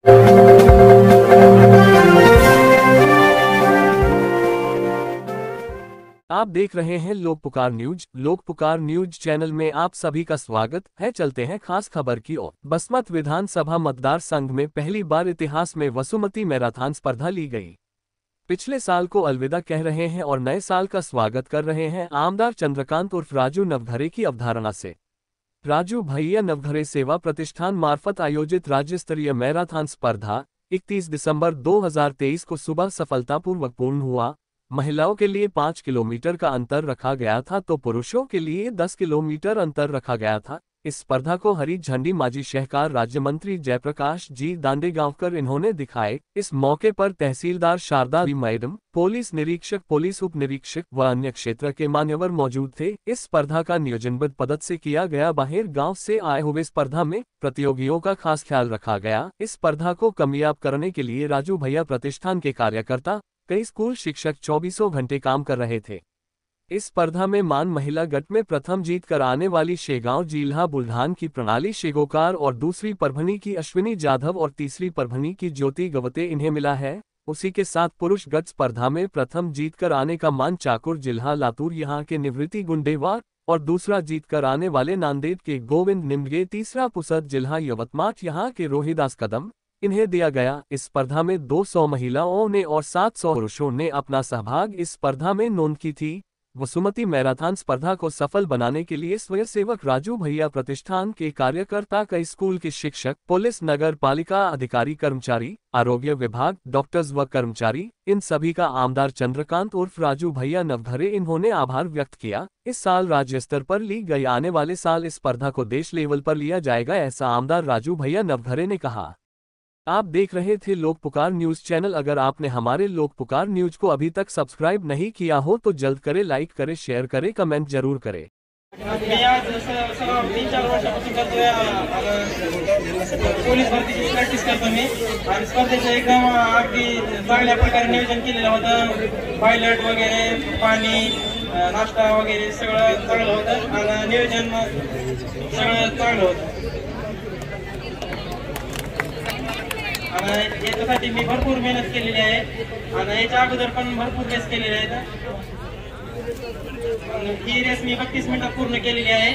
आप देख रहे हैं लोक पुकार न्यूज। लोक पुकार न्यूज चैनल में आप सभी का स्वागत है। चलते हैं खास खबर की ओर। बसमत विधानसभा मतदार संघ में पहली बार इतिहास में वसुमती मैराथन स्पर्धा ली गई। पिछले साल को अलविदा कह रहे हैं और नए साल का स्वागत कर रहे हैं आमदार चंद्रकांत उर्फ राजू नवघरे की अवधारणा से। राजू भैया नवघरे सेवा प्रतिष्ठान मार्फत आयोजित राज्य स्तरीय मैराथन स्पर्धा 31 दिसंबर 2023 को सुबह सफलतापूर्वक पूर्ण हुआ। महिलाओं के लिए 5 किलोमीटर का अंतर रखा गया था तो पुरुषों के लिए 10 किलोमीटर अंतर रखा गया था। इस स्पर्धा को हरी झंडी माजी शहकार राज्य मंत्री जयप्रकाश जी दांडेगांवकर इन्होंने दिखाए। इस मौके पर तहसीलदार शारदा मैडम, पुलिस निरीक्षक, पुलिस उप निरीक्षक व अन्य क्षेत्र के मान्यवर मौजूद थे। इस स्पर्धा का नियोजनबद्ध पद्धति से किया गया। बाहर गांव से आए हुए स्पर्धा में प्रतियोगियों का खास ख्याल रखा गया। इस स्पर्धा को कामयाब करने के लिए राजू भैया प्रतिष्ठान के कार्यकर्ता, कई स्कूल शिक्षक 24 घंटे काम कर रहे थे। इस स्पर्धा में मान महिला गट में प्रथम जीत कर आने वाली शेगांव जिला बुल्ढान की प्रणाली शेगोकार और दूसरी परभनी की अश्विनी जाधव और तीसरी परभनी की ज्योति गवते इन्हें मिला है। उसी के साथ पुरुष गट स्पर्धा में प्रथम जीत कर आने का मान चाकुर जिला लातूर यहाँ के निवृत्ति गुंडेवार और दूसरा जीत कर आने वाले नांदेड़ के गोविंद निमगे, तीसरा पुसद जिला यवतमाल यहाँ के रोहिदास कदम इन्हें दिया गया। इस स्पर्धा में 200 महिलाओं ने और 700 पुरुषों ने अपना सहभाग इस स्पर्धा में नोंद की थी। वसुमती मैराथन स्पर्धा को सफल बनाने के लिए स्वयंसेवक राजू भैया प्रतिष्ठान के कार्यकर्ता, कई स्कूल के शिक्षक, पुलिस, नगर पालिका अधिकारी, कर्मचारी, आरोग्य विभाग, डॉक्टर्स व कर्मचारी, इन सभी का आमदार चंद्रकांत उर्फ राजू भैया नवघरे इन्होंने आभार व्यक्त किया। इस साल राज्य स्तर पर ली गई, आने वाले साल इस स्पर्धा को देश लेवल पर लिया जाएगा, ऐसा आमदार राजू भैया नवघरे ने कहा। आप देख रहे थे लोक पुकार न्यूज चैनल। अगर आपने हमारे लोक पुकार न्यूज को अभी तक सब्सक्राइब नहीं किया हो तो जल्द करें, लाइक करें, शेयर करें, कमेंट जरूर करें। मी आज 3-4 वर्षापासून करतोय पोलीस भरतीची प्रॅक्टिस करतो मी आणि स्पर्धेचं एकदम अगदी चांगल्या प्रकारे नियोजन केलेलं होतं। पायलट वगैरे, पाणी, नाश्ता वगैरे सगळं चांगलं होतं आणि नियोजन सगळं चांगलं होतं। आणि याच्यासाठी मी भरपूर मेहनत केलेली आहे आणि याच्या अगोदर पण भरपूर रेस केलेले आहेत। ही रेस मी 32 मिनिटात पूर्ण केलेली आहे।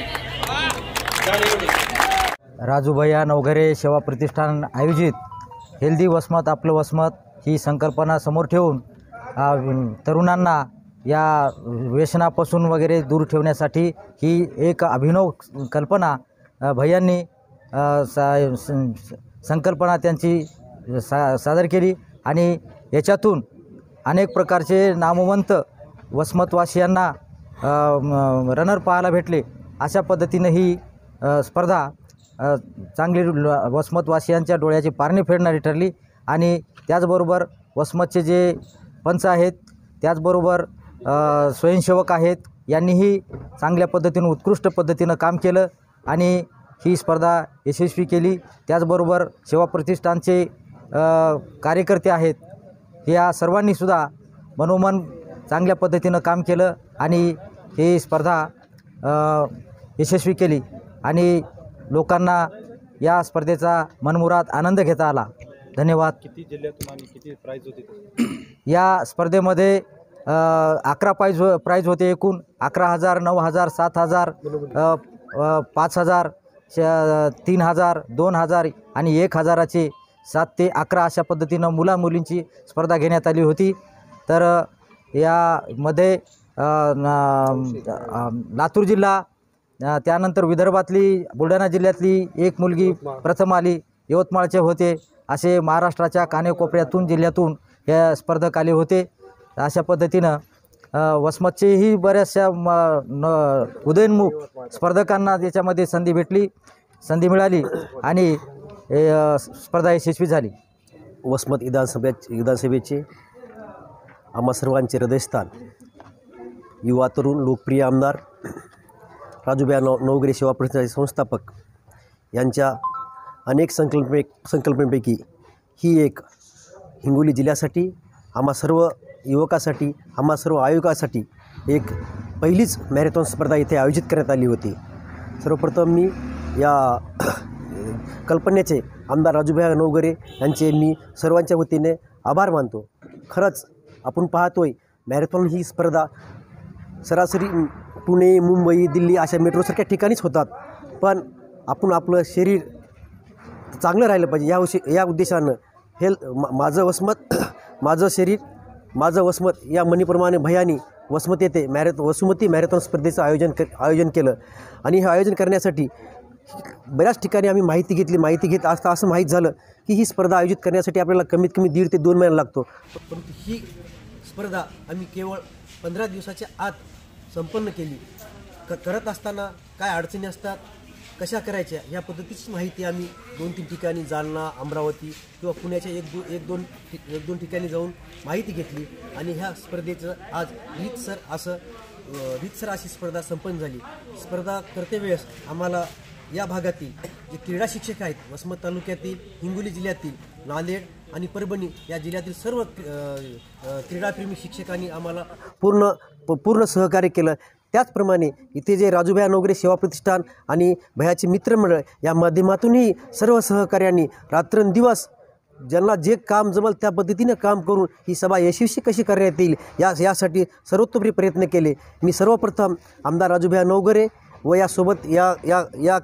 राजू भैया नवघरे सेवा प्रतिष्ठान आयोजित हेल्दी वसमत आपलं वसमत ही संकल्पना समोर ठेवून तरुणांना या व्यसनापासून वगैरे दूर ठेवण्यासाठी ही एक अभिनव कल्पना भैयांनी संकल्पना त्यांची सादर केली आणि याच्यातून अनेक प्रकारचे नामवंत वसमतवासियांना रनर पाहायला भेटले। अशा पद्धतीनं ही स्पर्धा चांगली वसमतवासियांच्या डोळ्याची पारणी फेडणारी ठरली आणि त्याचबरोबर वसमतचे जे पंच आहेत, त्याचबरोबर स्वयंसेवक आहेत, यांनीही चांगल्या पद्धतीनं उत्कृष्ट पद्धतीनं काम केलं आणि ही स्पर्धा यशस्वी केली। त्याचबरोबर सेवा प्रतिष्ठानचे कार्यकर्ते आहेत, या सर्वांनीसुद्धा मनोमन चांगल्या पद्धतीनं काम केलं आणि ही स्पर्धा यशस्वी केली आणि लोकांना या स्पर्धेचा मनमुराद आनंद घेता आला। धन्यवाद। किती जिल्ह्यातून आणि किती प्राइज होते? या स्पर्धेमध्ये 11 प्राइज होते। एकूण 11,000, 9,000, 7,000, 5,000, 3,000, 2,000 आणि 1,000चे 7 ते 11 अशा पद्धतीनं मुला-मुलींची स्पर्धा घेण्यात आली होती। तर यामध्ये लातूर जिल्हा, त्यानंतर विदर्भातली, बुलढाणा जिल्ह्यातली एक मुलगी प्रथम आली, यवतमाळचे होते, असे महाराष्ट्राच्या कानेकोपऱ्यातून जिल्ह्यातून हे स्पर्धक आले होते। अशा पद्धतीनं वसमतचेही बऱ्याचशा उदयोन्मुख स्पर्धकांना त्याच्यामध्ये संधी मिळाली आणि स्पर्धा यशस्वी झाली। वसमत विधानसभेचे आम्हा सर्वांचे हृदयस्थान युवा तरुण लोकप्रिय आमदार राजूभैया नवघरे सेवा प्रतिष्ठानचे संस्थापक यांच्या अनेक संकल्पनेपैकी ही एक हिंगोली जिल्ह्यासाठी, आम्हा सर्व युवकासाठी, आम्हा सर्व आयोगासाठी एक पहिलीच मॅरेथॉन स्पर्धा इथे आयोजित करण्यात आली होती। सर्वप्रथम मी या कल्पनेचे आमदार राजूभाई नवघरे यांचे मी सर्वांच्या वतीने आभार मानतो. खरंच आपण पाहतोय मॅरेथॉन ही स्पर्धा सरासरी पुणे, मुंबई, दिल्ली अशा मेट्रोसारख्या ठिकाणीच होतात, पण आपण आपलं शरीर चांगलं राहिलं पाहिजे या उद्देशानं माझं वसमत माझं शरीर माझं वसमत या म्हणीप्रमाणे भैयानी वसमत येथे वसुमती मॅरेथॉन स्पर्धेचं आयोजन केलं. आणि हे आयोजन करण्यासाठी बऱ्याच ठिकाणी आम्ही माहिती घेत असता असं माहीत झालं की ही स्पर्धा आयोजित करण्यासाठी आपल्याला कमीत कमी 1.5 ते 2 महिने लागतो. परंतु ही स्पर्धा आम्ही केवळ 15 दिवसाच्या आत संपन्न केली. करत असताना काय अडचणी असतात, कशा करायच्या या पद्धतीची माहिती आम्ही 2-3 ठिकाणी जालना, अमरावती किंवा पुण्याच्या एक दोन ठिकाणी जाऊन माहिती घेतली आणि ह्या स्पर्धेचं आज रीतसर अशी स्पर्धा संपन्न झाली. स्पर्धा करते वेळेस आम्हाला या भागातील जे क्रीडा शिक्षक आहेत, वसमत तालुक्यातील, हिंगोली जिल्ह्यातील, नांदेड आणि परभणी या जिल्ह्यातील सर्व क्रीडाप्रेमी शिक्षकांनी आम्हाला पूर्ण सहकार्य केलं. त्याचप्रमाणे इथे जे राजूभाई नवघरे सेवा प्रतिष्ठान आणि भैयाचे मित्रमंडळ या माध्यमातूनही सर्व सहकार्यांनी रात्रंदिवस ज्यांना जे काम जमल त्या पद्धतीने काम करून ही सभा यशस्वी कशी करण्यात येईल यासाठी सर्वतोपरी प्रयत्न केले. मी सर्वप्रथम आमदार राजूभाई नवघरे व यासोबत या या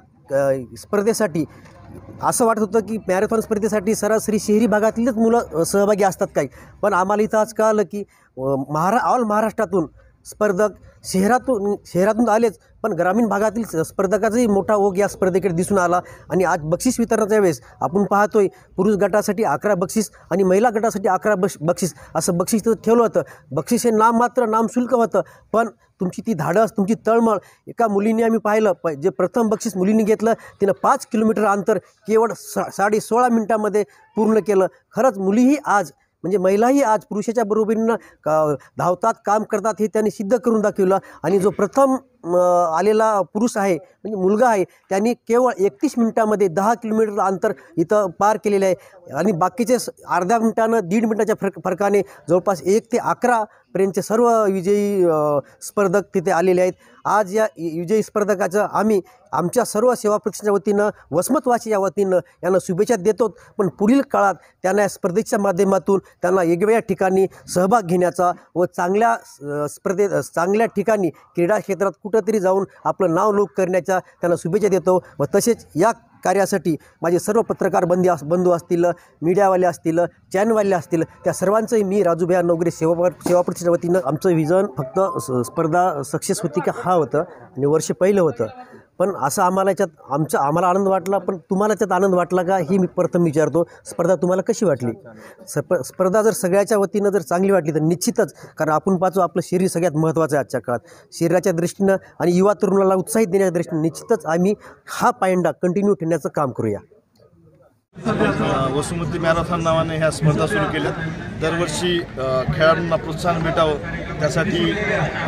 असं वाटत होतं की मॅरेथॉन स्पर्धेसाठी सरासरी शहरी भागातीलच मुलं सहभागी असतात काही, पण आम्हाला इथं आज कळालं की ऑल महाराष्ट्रातून स्पर्धक शहरातून आलेच, पण ग्रामीण भागातील स्पर्धकाचाही मोठा ओघ या स्पर्धेकडे दिसून आला. आणि आज बक्षीस वितरणाच्या वेळेस आपण पाहतोय पुरुष गटासाठी 11 बक्षीस आणि महिला गटासाठी 11 बक्षीस असं बक्षीस ठेवलं होतं. बक्षीस हे नाम शुल्क होतं, पण तुमची ती धाडस, तुमची तळमळ, एका मुलीने आम्ही पाहिलं जे प्रथम बक्षीस मुलीने घेतलं तिनं 5 किलोमीटर अंतर केवळ 16.5 मिनिटामध्ये पूर्ण केलं. खरंच मुलीही आज म्हणजे महिलाही आज पुरुषाच्या बरोबरीनं धावतात, काम करतात हे त्यांनी सिद्ध करून दाखवलं. आणि जो प्रथम आलेला पुरुष आहे म्हणजे मुलगा आहे त्यांनी केवळ 31 मिनिटामध्ये 10 किलोमीटर अंतर इथं पार केलेलं आहे. आणि बाकीचे अर्ध्या मिनिटानं 1.5 मिनिटाच्या फरकाने जवळपास 1 ते 11 पर्यंतचे सर्व विजयी स्पर्धक तिथे आलेले आहेत. आज या विजयी स्पर्धकाचं आम्ही आमच्या सर्व सेवा प्रतिष्ठानच्या वतीनं, वसमतवासी या वतीनं यांना शुभेच्छा देतो. पण पुढील काळात त्यांना या स्पर्धेच्या माध्यमातून त्यांना वेगवेगळ्या ठिकाणी सहभाग घेण्याचा व चांगल्या ठिकाणी क्रीडा क्षेत्रात कुठंतरी जाऊन आपलं नाव लोक करण्याच्या त्यांना शुभेच्छा देतो. व तसेच या कार्यासाठी माझे सर्व पत्रकार बंधू असतील, मीडियावाले असतील, चॅनलवाले असतील, त्या सर्वांचंही मी राजूभाई नवघरे सेवा प्रतिष्ठानच्या वतीनं आमचं विजन फक्त स्पर्धा सक्सेस होती का हा होतं आणि वर्ष पहिलं होतं. पण असं आम्हाला आनंद वाटला, पण तुम्हाला त्यात आनंद वाटला का ही मी प्रथम विचारतो. स्पर्धा तुम्हाला कशी वाटली? स्पर्धा जर सगळ्याच्या वतीनं जर चांगली वाटली तर निश्चितच, कारण आपण पाहतो आपलं शरीर सगळ्यात महत्त्वाचं आहे आजच्या काळात. शरीराच्या दृष्टीनं आणि युवा तरुणाला उत्साहित देण्याच्या दृष्टीनं निश्चितच आम्ही हा पायंडा कंटिन्यू ठेवण्याचं काम करूया. वसुमती मॅरेथॉन नावाने ह्या स्पर्धा सुरू केल्या. दरवर्षी खेळाडूंना प्रोत्साहन भेटावं त्यासाठी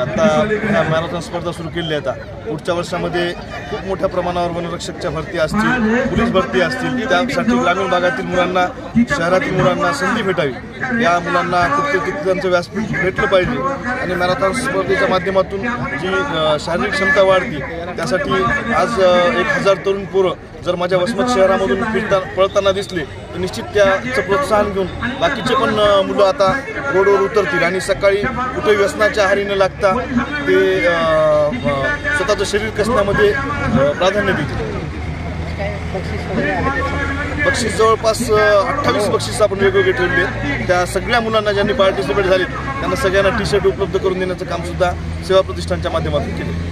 आता ह्या मॅरेथॉन स्पर्धा सुरू केल्या आहेत. पुढच्या वर्षामध्ये खूप मोठ्या प्रमाणावर वनरक्षकच्या भरती असतील, पोलीस भरती असतील, त्यासाठी ग्रामीण भागातील मुलांना, शहरातील मुलांना संधी भेटावी. या मुलांना कुठे त्यांचं व्यासपीठ भेटलं पाहिजे आणि मॅरेथॉन स्पर्धेच्या माध्यमातून जी शारीरिक क्षमता वाढते त्यासाठी आज 1000 तरुण पोरं जर माझ्या वसमत शहरामधून पळताना दिसले तर निश्चित त्याचं प्रोत्साहन घेऊन बाकीचे पण मुलं आता रोडवर उतरतील आणि सकाळी कुठे व्यसनाच्या आहारी न लागता ते स्वतःचं शरीर कसण्यामध्ये प्राधान्य देतील. बक्षीस जवळपास 28 बक्षीस आपण वेगवेगळे ठेवले. त्या सगळ्या मुलांना ज्यांनी पार्टिसिपेट झाले त्यांना सगळ्यांना टी-शर्ट उपलब्ध करून देण्याचं कामसुद्धा सेवा प्रतिष्ठानच्या माध्यमातून केले.